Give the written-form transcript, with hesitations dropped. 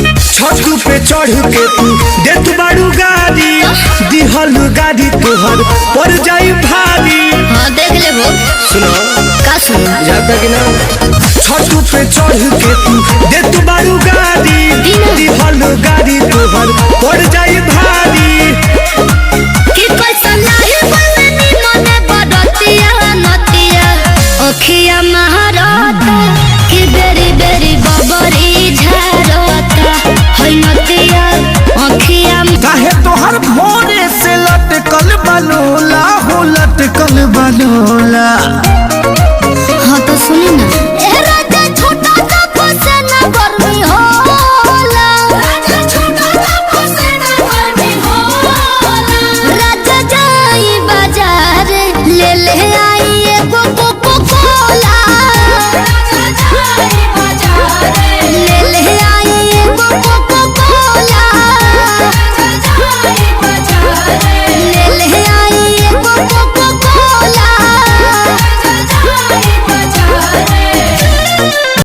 चढ़ के तू देत बाड़ू गाड़ी दिहल गाड़ी तोहर पर जाई भारी। हाँ देख ले वो सुनो का सुनो जाता कि ना छत पे चढ़ के तू देत बाड़ू गाड़ी दिहल गाड़ी तोहर पर जाई भारी। कि पैसा लाही बलनी मने बड़तिया नतिया ओखिया महारता कि बेरी बेरी बबरी झारता होई नतिया ओखिया काहे तोहर भोरे से लटकल बलोला हो लटकल बलोला। हाँ तो सुनी ना